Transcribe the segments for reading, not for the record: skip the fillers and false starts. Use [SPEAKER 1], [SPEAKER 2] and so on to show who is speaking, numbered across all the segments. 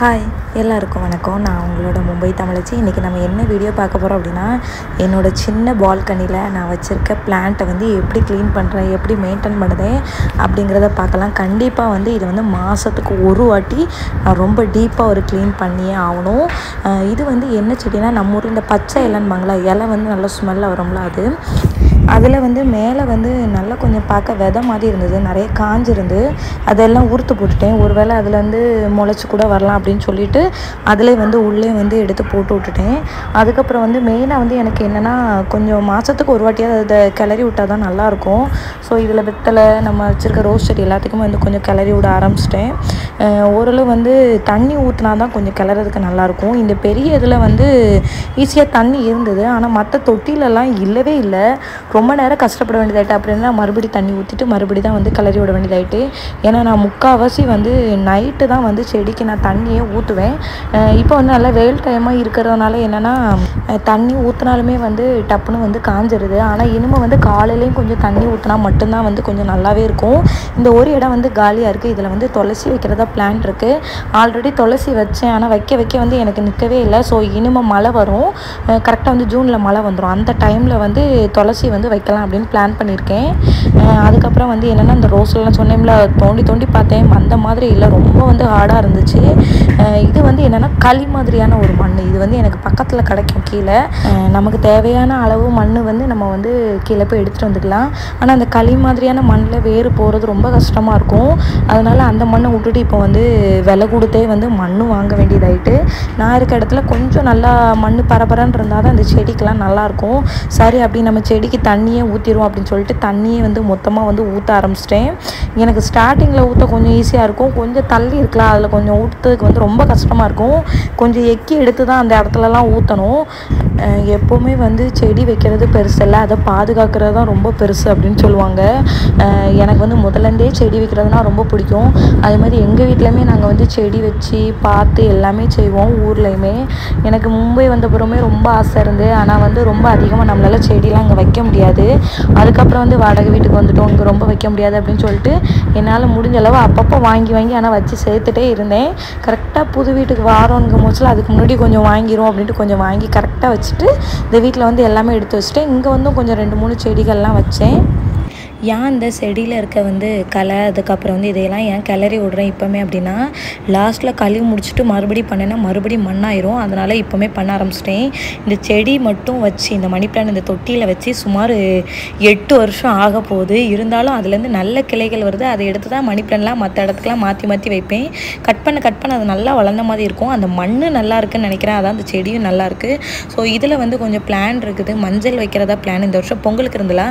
[SPEAKER 1] Hi எல்லாருக்கும் வணக்கம். நான் உங்களோட மும்பை தமிழச்சி. இன்றைக்கி நம்ம என்ன வீடியோ பார்க்க போகிறோம் அப்படின்னா, என்னோடய சின்ன பால்கனியில் நான் வச்சுருக்க பிளான்ட்டை வந்து எப்படி க்ளீன் பண்ணுறேன், எப்படி மெயின்டைன் பண்ணுறேன் அப்படிங்கிறத பார்க்கலாம். கண்டிப்பாக வந்து இது வந்து மாதத்துக்கு ஒரு வாட்டி நான் ரொம்ப டீப்பாக ஒரு க்ளீன் பண்ணியே ஆகணும். இது வந்து என்ன செடினா, நம்ம ஊரில் இந்த பச்சை இலைன்பாங்களா, இலை வந்து நல்லா ஸ்மெல்லாக வரும்ல, அதில் வந்து மேலே வந்து நல்லா கொஞ்சம் பார்க்க விதை மாதிரி இருந்தது, நிறைய காஞ்சிருந்து அதெல்லாம் உறுத்து போட்டுட்டேன். ஒருவேளை அதுலேருந்து முளைச்சி கூட வரலாம் அப்படின்னு சொல்லிட்டு அதில் வந்து உள்ளே வந்து எடுத்து போட்டு விட்டுட்டேன். அதுக்கப்புறம் வந்து மெயினாக வந்து எனக்கு என்னென்னா, கொஞ்சம் மாதத்துக்கு ஒரு வாட்டியாக அதை கிளறி விட்டால் தான் நல்லாயிருக்கும். ஸோ இதில் வெத்தலை, நம்ம வச்சுருக்க ரோஸ் செடி எல்லாத்துக்குமே வந்து கொஞ்சம் கிளறி விட ஆரம்பிச்சிட்டேன். ஓரளவு வந்து தண்ணி ஊற்றினா தான் கொஞ்சம் கிளறதுக்கு நல்லாயிருக்கும். இந்த பெரிய இதில் வந்து ஈஸியாக தண்ணி இருந்தது, ஆனால் மற்ற தொட்டிலெல்லாம் இல்லவே இல்லை. ரொம்ப நேரம் கஷ்டப்பட வேண்டியதாயிட்டு. அப்படின்னா மறுபடியும் தண்ணி ஊற்றிட்டு மறுபடி தான் வந்து கிளறி விட வேண்டியதாயிட்டு. ஏன்னா நான் முக்கால்வாசி வந்து நைட்டு தான் வந்து செடிக்கு நான் தண்ணியே ஊற்றுவேன். இப்போ வந்து நல்லா வெயில் டைமாக இருக்கிறதுனால என்னென்னா, தண்ணி ஊற்றினாலுமே வந்து டப்புன்னு வந்து காஞ்சிருது. ஆனால் இனிமேல் வந்து காலையிலையும் கொஞ்சம் தண்ணி ஊற்றினா மட்டும்தான் வந்து கொஞ்சம் நல்லாவே இருக்கும். இந்த ஒரு இடம் வந்து காலியாக இருக்குது. இதில் வந்து துளசி வைக்கிறதா பிளான் இருக்குது. ஆல்ரெடி துளசி வச்சேன், ஆனால் வைக்க வந்து எனக்கு நிற்கவே இல்லை. ஸோ இனிமேல் மழை வரும், கரெக்டாக வந்து ஜூனில் மழை வந்துடும். அந்த டைமில் வந்து துளசி வந்து வைக்கலாம் அப்படின்னு பிளான் பண்ணியிருக்கேன். அதுக்கப்புறம் வந்து என்னென்னா, இந்த ரோஸ்லாம் சொன்னேன்ல, தோண்டி பார்த்தேன், அந்த மாதிரி இல்லை, ரொம்ப வந்து ஹார்டாக இருந்துச்சு. இது வந்து என்னென்னா களி மாதிரியான ஒரு மண். இது வந்து எனக்கு பக்கத்தில் கிடைக்கும் கீழே. நமக்கு தேவையான அளவு மண் வந்து நம்ம வந்து கீழே போய் எடுத்துகிட்டு வந்துக்கலாம். ஆனால் அந்த களி மாதிரியான மண்ணில் வேறு போகிறது ரொம்ப கஷ்டமாக இருக்கும். அதனால் அந்த மண்ணை விட்டுட்டு இப்போ வந்து விலை கொடுத்தே வந்து மண் வாங்க வேண்டியதாயிட்டு. நான் இருக்க இடத்துல கொஞ்சம் நல்லா மண் பரபரன்னு இருந்தால் தான் அந்த செடிக்கெலாம் நல்லாயிருக்கும். சரி, அப்படி நம்ம செடிக்கு தண்ணியே ஊற்றிடுவோம் அப்படின்னு சொல்லிட்டு தண்ணியே வந்து மொத்தமாக வந்து ஊற்ற ஆரம்பிச்சிட்டேன். எனக்கு ஸ்டார்டிங்கில் ஊற்ற கொஞ்சம் ஈஸியாக இருக்கும், கொஞ்சம் தள்ளி இருக்கலாம், அதில் கொஞ்சம் ஊற்றுறதுக்கு வந்து ரொம்ப கஷ்டமாக இருக்கும். கொஞ்சம் எக்கி எடுத்து தான் அந்த இடத்துலலாம் ஊற்றணும். எப்போவுமே வந்து செடி வைக்கிறது பெருசு இல்லை, அதை பாதுகாக்கிறது தான் ரொம்ப பெருசு அப்படின்னு சொல்லுவாங்க. எனக்கு வந்து முதலேருந்தே செடி வைக்கிறதுனா ரொம்ப பிடிக்கும். அதே மாதிரி எங்கள் வீட்லையுமே நாங்கள் வந்து செடி வச்சு பார்த்து எல்லாமே செய்வோம். ஊர்லேயுமே எனக்கு மும்பை வந்தப்புறமே ரொம்ப ஆசை இருந்து, ஆனால் வந்து ரொம்ப அதிகமாக நம்மளால் செடிலாம் அங்கே வைக்க முடியாது. அதுக்கப்புறம் வந்து வாடகை வீட்டுக்கு வந்துட்டோம், இங்கே ரொம்ப வைக்க முடியாது அப்படின்னு சொல்லிட்டு என்னால் முடிஞ்ச அளவு அப்பப்போ வாங்கி ஆனால் வச்சு சேர்த்துட்டே இருந்தேன். கரெக்டாக புது வீட்டுக்கு வாரோங்கும் போச்சுல, அதுக்கு முன்னாடி கொஞ்சம் வாங்கிடும் அப்படின்ட்டு கொஞ்சம் வாங்கி கரெக்டாக வச்சுட்டு இந்த வீட்டில் வந்து எல்லாமே எடுத்து வச்சுட்டேன். இங்கே வந்து கொஞ்சம் 2-3 செடிகள்லாம் வச்சேன். ஏன் இந்த செடியில் இருக்க வந்து களை, அதுக்கப்புறம் வந்து இதையெல்லாம் ஏன் கிளறி விட்றேன் இப்போமே அப்படின்னா, லாஸ்ட்டில் கழுவி முடிச்சுட்டு மறுபடியும் பண்ணேன்னா மறுபடியும் மண்ணாயிரும். அதனால் இப்போமே பண்ண ஆரம்பிச்சிட்டேன். இந்த செடி மட்டும் வச்சு, இந்த மணி பிளான் இந்த தொட்டியில் வச்சு சுமார் 8 வருஷம் ஆக போகுது. இருந்தாலும் அதுலேருந்து நல்ல கிளைகள் வருது. அதை எடுத்து தான் மணி பிளான்லாம் மற்ற இடத்துக்குலாம் மாற்றி வைப்பேன். கட் பண்ண அது நல்லா வளர்ந்த மாதிரி இருக்கும். அந்த மண் நல்லா இருக்குன்னு நினைக்கிறேன், அதான் அந்த செடியும் நல்லாயிருக்கு. ஸோ இதில் வந்து கொஞ்சம் பிளான் இருக்குது. மஞ்சள் வைக்கிறதா பிளான். இந்த வருஷம் பொங்கலுக்கு இருந்தல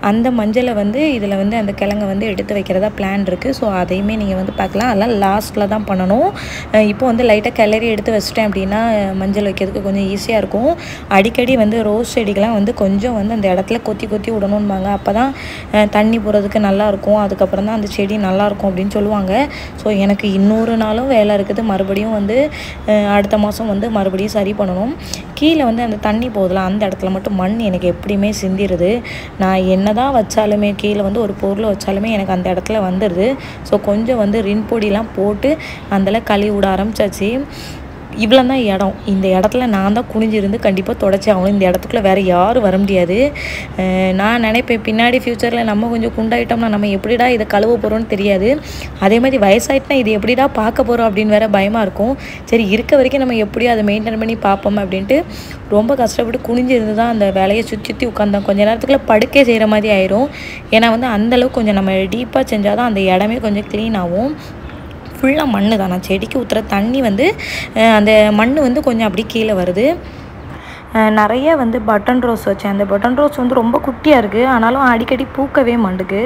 [SPEAKER 1] அந்த மஞ்சளை வந்து இதில் வந்து அந்த கிழங்கை வந்து எடுத்து வைக்கிறதா பிளான் இருக்குது. ஸோ அதையுமே நீங்கள் வந்து பார்க்கலாம். அதெல்லாம் லாஸ்ட்டில் தான் பண்ணணும். இப்போ வந்து லைட்டாக கிளறி எடுத்து வச்சிட்டேன் அப்படின்னா மஞ்சள் வைக்கிறதுக்கு கொஞ்சம் ஈஸியாக இருக்கும். அடிக்கடி வந்து ரோஸ் செடிகள்லாம் வந்து கொஞ்சம் வந்து அந்த இடத்துல கொத்தி விடணும்பாங்க. அப்போ தான் தண்ணி போகிறதுக்கு நல்லாயிருக்கும். அதுக்கப்புறம் தான் அந்த செடி நல்லாயிருக்கும் அப்படின்னு சொல்லுவாங்க. ஸோ எனக்கு இன்னொரு நாளும் வேலை இருக்குது. மறுபடியும் வந்து அடுத்த மாதம் வந்து மறுபடியும் சரி பண்ணணும். கீழே வந்து அந்த தண்ணி போதில் அந்த இடத்துல மட்டும் மண் எனக்கு எப்படியுமே சிந்திடுது. நான் என்ன தான் வச்சாலுமே, கீழே வந்து ஒரு பொருளை வச்சாலுமே எனக்கு அந்த இடத்துல வந்துடுது. ஸோ கொஞ்சம் வந்து ரின் பொடியெலாம் போட்டு அதில் கழுவி விட ஆரம்பிச்சாச்சு. இவ்வளோ தான் இடம். இந்த இடத்துல நான் தான் குனிஞ்சிருந்து கண்டிப்பாக தொடச்சி ஆகணும். இந்த இடத்துக்குள்ளே வேறு யாரும் வர முடியாது. நான் நினைப்பேன், பின்னாடி ஃப்யூச்சரில் நம்ம கொஞ்சம் குண்டாயிட்டோம்னா நம்ம எப்படிடா இதை கழுவ போகிறோன்னு தெரியாது. அதே மாதிரி வயசாயிட்டுனா இது எப்படிடா பார்க்க போகிறோம் அப்படின்னு வேறு பயமாக இருக்கும். சரி, இருக்க வரைக்கும் நம்ம எப்படியோ அதை மெயின்டைன் பண்ணி பார்ப்போம் அப்படின்ட்டு ரொம்ப கஷ்டப்பட்டு குனிஞ்சிருந்து தான் அந்த வேலையை சுற்றி உட்காந்தோம். கொஞ்சம் நேரத்துக்குள்ளே படுக்கே செய்கிற மாதிரி ஆயிரும். ஏன்னா வந்து அந்தளவுக்கு கொஞ்சம் நம்ம டீப்பாக செஞ்சால் தான் அந்த இடமே கொஞ்சம் க்ளீன் ஆகும். ஃபுல்லாக மண் தான். நான் செடிக்கு ஊற்றுற தண்ணி வந்து அந்த மண் வந்து கொஞ்சம் அப்படி கீழே வருது. நிறைய வந்து பட்டன் ரோஸ் வச்சேன். அந்த பட்டன் ரோஸ் வந்து ரொம்ப குட்டியாக இருக்குது, ஆனாலும் அடிக்கடி பூக்கவே மாட்டுக்கு.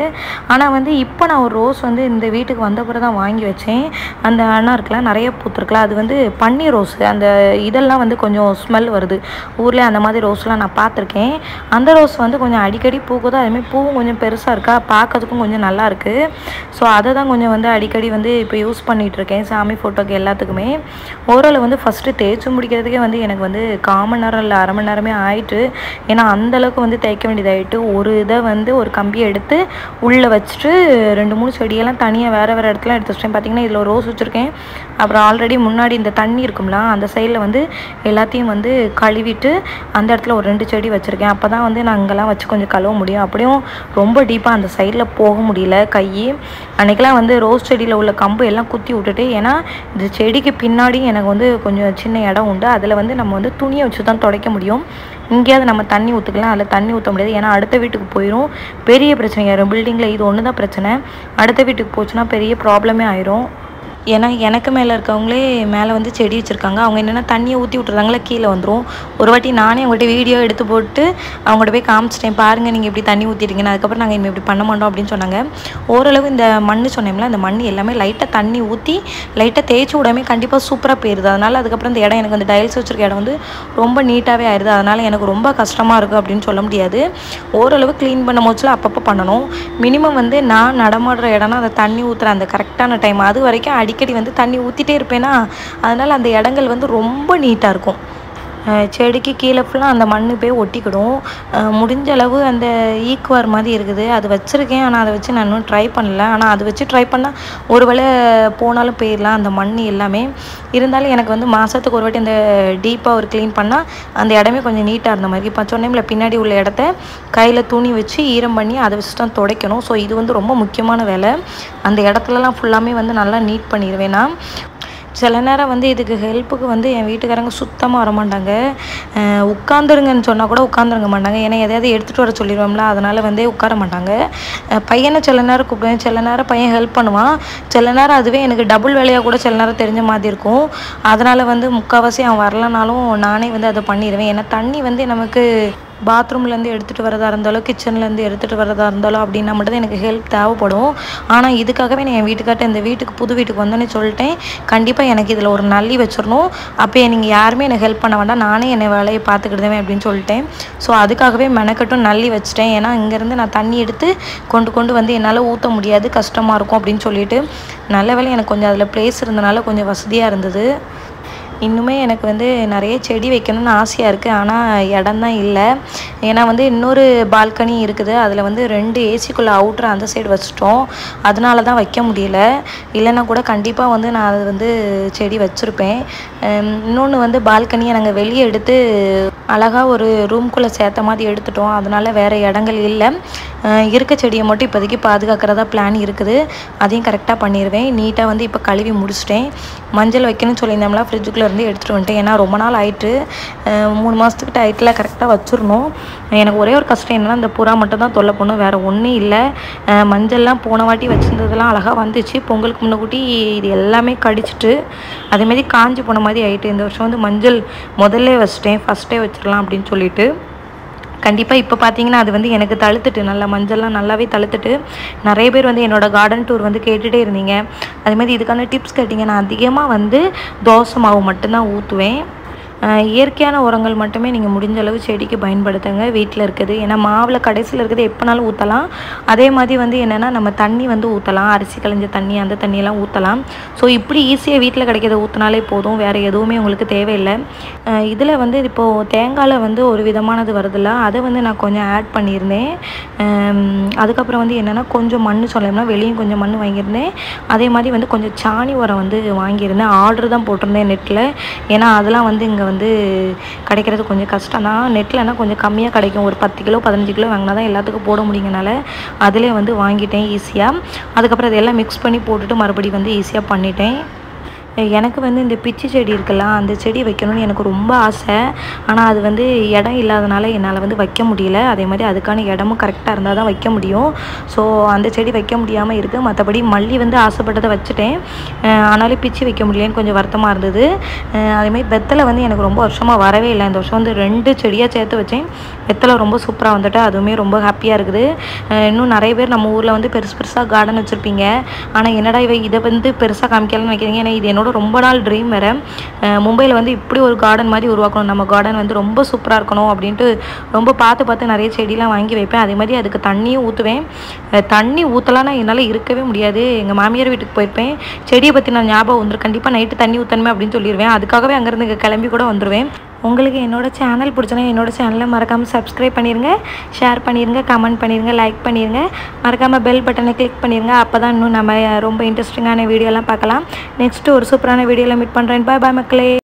[SPEAKER 1] ஆனால் வந்து இப்போ நான் ஒரு ரோஸ் வந்து இந்த வீட்டுக்கு வந்த பிறகு தான் வாங்கி வச்சேன். அந்த அண்ணா இருக்கலாம், நிறைய பூத்துருக்கலாம். அது வந்து பன்னீர் ரோஸ். அந்த இதெல்லாம் வந்து கொஞ்சம் ஸ்மெல் வருது. ஊரில் அந்த மாதிரி ரோஸ்லாம் நான் பார்த்துருக்கேன். அந்த ரோஸ் வந்து கொஞ்சம் அடிக்கடி பூக்குது. அதுமாதிரி பூவும் கொஞ்சம் பெருசாக இருக்கா, பார்க்கறதுக்கும் கொஞ்சம் நல்லாயிருக்கு. ஸோ அதை தான் கொஞ்சம் வந்து அடிக்கடி வந்து இப்போ யூஸ் பண்ணிகிட்ருக்கேன் சாமி ஃபோட்டோக்கு எல்லாத்துக்குமே. ஓரளவு வந்து ஃபஸ்ட்டு தேய்ச்சி முடிக்கிறதுக்கே வந்து எனக்கு வந்து காமன் நேரம் இல்லை, 1/2 மணி நேரமே ஆயிட்டு. ஏன்னா அந்தளவுக்கு வந்து தேய்க்க வேண்டியதாகிட்டு. ஒரு இதை வந்து ஒரு கம்பியை எடுத்து உள்ளே வச்சுட்டு 2-3 செடியெல்லாம் தனியாக வேறு வேறு இடத்துல எடுத்து வச்சிட்டேன். பார்த்திங்கன்னா இதில் ரோஸ் வச்சுருக்கேன். அப்புறம் ஆல்ரெடி முன்னாடி இந்த தண்ணி இருக்கும்ல அந்த சைடில் வந்து எல்லாத்தையும் வந்து கழுவிட்டு அந்த இடத்துல ஒரு 2 செடி வச்சுருக்கேன். அப்போ தான் வந்து நான் அங்கெல்லாம் வச்சு கொஞ்சம் கழுவ முடியும். அப்படியும் ரொம்ப டீப்பாக அந்த சைடில் போக முடியல கை. அன்றைக்கெலாம் வந்து ரோஸ் செடியில் உள்ள கம்பு எல்லாம் குத்தி விட்டுட்டு, ஏன்னா இந்த செடிக்கு பின்னாடி எனக்கு வந்து கொஞ்சம் சின்ன இடம் உண்டு. அதில் வந்து நம்ம வந்து துணியை வச்சு தான் துடைக்க முடியும். இங்கேயாவது நம்ம தண்ணி ஊற்றுக்கலாம், அதில் தண்ணி ஊற்ற முடியாது. ஏன்னா அடுத்த வீட்டுக்கு போயிடும், பெரிய பிரச்சனை ஆயிரும். பில்டிங்கில் இது ஒன்று தான் பிரச்சனை, அடுத்த வீட்டுக்கு போச்சுன்னா பெரிய ப்ராப்ளமே ஆயிரும். ஏன்னா எனக்கு மேலே இருக்கவங்களே மேலே வந்து செடி வச்சுருக்காங்க. அவங்க என்னென்னா தண்ணியை ஊற்றி விட்டுறதாங்களா கீழே வந்துடும். ஒரு வாட்டி நானே அவங்கள்ட்ட வீடியோ எடுத்து போட்டு அவங்கள்ட்ட போய் காமிச்சிட்டேன், பாருங்கள் நீங்கள் இப்படி தண்ணி ஊற்றிட்டீங்கன்னு. அதுக்கப்புறம் நாங்கள் இனிமேல் இப்படி பண்ண மாட்டோம் அப்படின்னு சொன்னாங்க. ஓரளவு இந்த மண் சொன்னோம்ல, அந்த மண் எல்லாமே லைட்டாக தண்ணி ஊற்றி லைட்டாக தேய்ச்சி விடாமே கண்டிப்பாக சூப்பராக போயிடுது. அதனால் அதுக்கப்புறம் இந்த இடம் எனக்கு வந்து டைல்ஸ் வச்சுருக்க இடம் வந்து ரொம்ப நீட்டாகவே ஆயிடுது. அதனால் எனக்கு ரொம்ப கஷ்டமாக இருக்குது அப்படின்னு சொல்ல முடியாது. ஓரளவு க்ளீன் பண்ண போச்சுல அப்பப்போ பண்ணணும். மினிமம் வந்து நான் நடமாடுற இடம்னா அந்த தண்ணி ஊற்றுற அந்த கரெக்டான டைம், அது வரைக்கும் அடிக்கடி வந்து தண்ணி ஊற்றிட்டே இருப்பேனா, அதனால் அந்த இடங்கள் வந்து ரொம்ப நீட்டாக இருக்கும். செடிக்கு கீழே ஃபுல்லாக அந்த மண் போய் ஒட்டிக்கிடும். முடிஞ்ச அளவு அந்த ஈக்குவார் மாதிரி இருக்குது, அது வச்சுருக்கேன். ஆனால் அதை வச்சு நான் இன்னும் ட்ரை பண்ணல. ஆனால் அது வச்சு ட்ரை பண்ணால் ஒரு வேளை போனாலும் போயிடலாம் அந்த மண் எல்லாமே. இருந்தாலும் எனக்கு வந்து மாதத்துக்கு ஒரு வாட்டி அந்த டீப்பாக ஒரு க்ளீன் பண்ணால் அந்த இடமே கொஞ்சம் நீட்டாக இருந்த மாதிரி. இப்போ சொன்னேன்ல பின்னாடி உள்ள இடத்த கையில் துணி வச்சு ஈரம் பண்ணி அதை வச்சு தான் துடைக்கணும். ஸோ இது வந்து ரொம்ப முக்கியமான வேலை. அந்த இடத்துலலாம் ஃபுல்லாமே வந்து நல்லா நீட் பண்ணிடுவேன் நான். சில நேரம் வந்து இதுக்கு ஹெல்ப்புக்கு வந்து என் வீட்டுக்காரங்க சுத்தமாக வரமாட்டாங்க. உட்காந்துருங்கன்னு சொன்னால் கூட உட்காந்துருங்க மாட்டாங்க. ஏன்னா எதையாவது எடுத்துகிட்டு வர சொல்லிடுவோம்ல, அதனால் வந்து உட்கார மாட்டாங்க. பையனை சில நேரம் கூப்பிடுவேன், சில நேரம் பையன் ஹெல்ப் பண்ணுவான், சில நேரம் அதுவே எனக்கு டபுள் வேலையாக கூட சில நேரம் தெரிஞ்ச மாதிரி இருக்கும். அதனால் வந்து முக்கால்வாசி அவன் வரலனாலும் நானே வந்து அதை பண்ணிடுவேன். ஏன்னா தண்ணி வந்து நமக்கு பாத்ரூம்லேருந்து எடுத்துகிட்டு வரதா இருந்தாலும் கிச்சன்லேருந்து எடுத்துகிட்டு வரதா இருந்தாலும் அப்படின்னா மட்டும் தான் எனக்கு ஹெல்ப் தேவைப்படும். ஆனால் இதுக்காகவே நான் என் வீட்டுக்கார்ட்ட இந்த வீட்டுக்கு புது வீட்டுக்கு வந்தோன்னே சொல்லிட்டேன், கண்டிப்பாக எனக்கு இதில் ஒரு நல்லி வச்சிடணும். அப்போ நீங்கள் யாருமே எனக்கு ஹெல்ப் பண்ண வேண்டாம், நானே என்னை வேலையை பார்த்துக்கிடுவேன் அப்படின்னு சொல்லிட்டேன். ஸோ அதுக்காகவே மெனக்கட்டும் நல்லி வச்சுட்டேன். ஏன்னா இங்கேருந்து நான் தண்ணி எடுத்து கொண்டு வந்து என்னால் ஊற்ற முடியாது, கஷ்டமாக இருக்கும் அப்படின்னு சொல்லிட்டு. நல்ல வேளை எனக்கு கொஞ்சம் அதில் ப்ளேஸ் இருந்தனால கொஞ்சம் வசதியாக இருந்தது. இன்னுமே எனக்கு வந்து நிறைய செடி வைக்கணும்னு ஆசையாக இருக்குது, ஆனால் இடம் தான் இல்லை. ஏன்னா வந்து இன்னொரு பால்கனி இருக்குது, அதில் வந்து 2 ஏசிக்குள்ளே அவுட்ரு அந்த சைடு வச்சுட்டோம். அதனால தான் வைக்க முடியல. இல்லைன்னா கூட கண்டிப்பாக வந்து நான் அது வந்து செடி வச்சுருப்பேன். இன்னொன்று வந்து பால்கனியை நாங்கள் வெளியே எடுத்து அழகாக ஒரு ரூம்குள்ளே சேர்த்த மாதிரி எடுத்துட்டோம். அதனால் வேறு இடங்கள் இல்லை. இருக்க செடியை மட்டும் இப்போதைக்கு பாதுகாக்கிறதா பிளான் இருக்குது. அதையும் கரெக்டாக பண்ணிடுவேன். நீட்டாக வந்து இப்போ கழுவி முடிச்சிட்டேன். மஞ்சள் வைக்கணும்னு சொல்லியிருந்தோம்னா ஃப்ரிட்ஜுக்குள்ளே இருந்து எடுத்துகிட்டு வந்துட்டேன். ஏன்னா ரொம்ப நாள் ஆயிட்டு, 3 மாதத்துக்கிட்ட ஆயிட்டில் கரெக்டாக வச்சிடணும். எனக்கு ஒரே ஒரு கஷ்டம் என்னென்னா இந்த புறா மட்டும் தான் தொல்லை பண்ணும், வேறு ஒன்றும் இல்லை. மஞ்சள்லாம் போன வாட்டி வச்சுருந்ததெல்லாம் அழகாக வந்துச்சு. பொங்கலுக்கு முன்னக்கூட்டி இது எல்லாமே கடிச்சிட்டு அதேமாதிரி காஞ்சி போன மாதிரி ஆகிட்டு. இந்த வருஷம் வந்து மஞ்சள் முதல்ல வச்சுட்டேன், ஃபஸ்ட்டே வச்சிடலாம் அப்படின்னு சொல்லிட்டு. கண்டிப்பாக இப்போ பார்த்தீங்கன்னா அது வந்து எனக்கு தழுத்துட்டு, நல்லா மஞ்சள்லாம் நல்லாவே தழுத்துட்டு. நிறைய பேர் வந்து என்னோடய கார்டன் டூர் வந்து கேட்டுகிட்டே இருந்தீங்க. அதுமாதிரி இதுக்கான டிப்ஸ் கேட்டிங்க. நான் அதிகமாக வந்து தோசை மாவு மட்டும்தான் ஊற்றுவேன். இயற்கையான உரங்கள் மட்டுமே நீங்கள் முடிஞ்ச அளவு செடிக்கு பயன்படுத்துங்க வீட்டில் இருக்குது. ஏன்னா மாவில் கடைசியில் இருக்குது எப்போனாலும் ஊற்றலாம். அதே மாதிரி வந்து என்னென்னா நம்ம தண்ணி வந்து ஊற்றலாம், அரிசி களைஞ்ச தண்ணி அந்த தண்ணியெல்லாம் ஊற்றலாம். ஸோ இப்படி ஈஸியாக வீட்டில் கிடைக்கிறத ஊற்றினாலே போதும், வேறு எதுவுமே உங்களுக்கு தேவையில்லை. இதில் வந்து இப்போது தேங்காயில் வந்து ஒரு விதமானது வருதில்ல, அதை வந்து நான் கொஞ்சம் ஆட் பண்ணியிருந்தேன். அதுக்கப்புறம் வந்து என்னென்னா கொஞ்சம் மண் சொல்லணும்னா வெளியும் கொஞ்சம் மண் வாங்கியிருந்தேன். அதே மாதிரி வந்து கொஞ்சம் சாணி உரம் வந்து வாங்கியிருந்தேன். ஆர்டர் தான் போட்டிருந்தேன் நெட்டில். ஏன்னா அதெல்லாம் வந்து இங்கே வந்து கிடைக்கிறது கொஞ்சம் கஷ்டம் தான். நெட்லனா கொஞ்சம் கம்மியாக கிடைக்கும். ஒரு 10 கிலோ 15 கிலோ வாங்கினா தான் எல்லாத்துக்கும் போட முடியுங்கனால அதிலே வந்து வாங்கிட்டேன் ஈஸியாக. அதுக்கப்புறம் இதெல்லாம் மிக்ஸ் பண்ணி போட்டுட்டு மறுபடியும் வந்து ஈஸியாக பண்ணிட்டேன். எனக்கு வந்து இந்த பிச்சி செடி இருக்குல்ல, அந்த செடி வைக்கணும்னு எனக்கு ரொம்ப ஆசை. ஆனால் அது வந்து இடம் இல்லாதனால என்னால் வந்து வைக்க முடியல. அதே மாதிரி அதுக்கான இடமும் கரெக்டாக இருந்தால் தான் வைக்க முடியும். ஸோ அந்த செடி வைக்க முடியாமல் இருக்குது. மற்றபடி மல்லி வந்து ஆசைப்பட்டதை வச்சுட்டேன். ஆனாலும் பிச்சி வைக்க முடியலன்னு கொஞ்சம் வருத்தமாக இருந்தது. அதேமாதிரி வெத்தலை வந்து எனக்கு ரொம்ப வருஷமாக வரவே இல்லை. இந்த வருஷம் வந்து 2 செடியாக சேர்த்து வச்சேன். வெத்தலை ரொம்ப சூப்பராக வந்துட்டு, அதுவுமே ரொம்ப ஹாப்பியாக இருக்குது. இன்னும் நிறைய பேர் நம்ம ஊரில் வந்து பெருசாக கார்டன் வச்சுருப்பீங்க. ஆனால் என்னடா இதை வந்து பெருசாக காமிக்கலாம்னு வைக்கிறீங்க. ஏன்னா இது என்னோட ரொம்ப நாள் ட்ரீம் வேறு. மும்பையில் வந்து இப்படி ஒரு கார்டன் மாதிரி உருவாக்கணும், நம்ம கார்டன் வந்து ரொம்ப சூப்பராக இருக்கணும் அப்படின்ட்டு ரொம்ப பார்த்து நிறைய செடிலாம் வாங்கி வைப்பேன். அதே மாதிரி அதுக்கு தண்ணியும் ஊற்றுவேன். தண்ணி ஊற்றலான்னா என்னால் இருக்கவே முடியாது. எங்கள் மாமியார் வீட்டுக்கு போயிருப்பேன், செடியை பற்றி நான் ஞாபகம் வந்துடும், கண்டிப்பாக நைட்டு தண்ணி ஊற்றணுமே அப்படின்னு சொல்லிடுவேன். அதுக்காகவே அங்கேருந்து இங்கே கிளம்பி கூட வந்துடுவேன். உங்களுக்கு என்னோடய சேனல் பிடிச்சனா என்னோடய சேனலை மறக்காமல் சப்ஸ்கிரைப் பண்ணிடுங்க, ஷேர் பண்ணிடுங்க, கமெண்ட் பண்ணிடுங்க, லைக் பண்ணிடுங்க. மறக்காமல் பெல் பட்டனை கிளிக் பண்ணிடுங்க. அப்போ தான் இன்னும் நம்ம ரொம்ப இன்ட்ரெஸ்டிங்கான வீடியோலாம் பார்க்கலாம். நெக்ஸ்ட்டு ஒரு சூப்பரான வீடியோவில் மீட் பண்ணுறேன். பாய் பாய் மக்களே.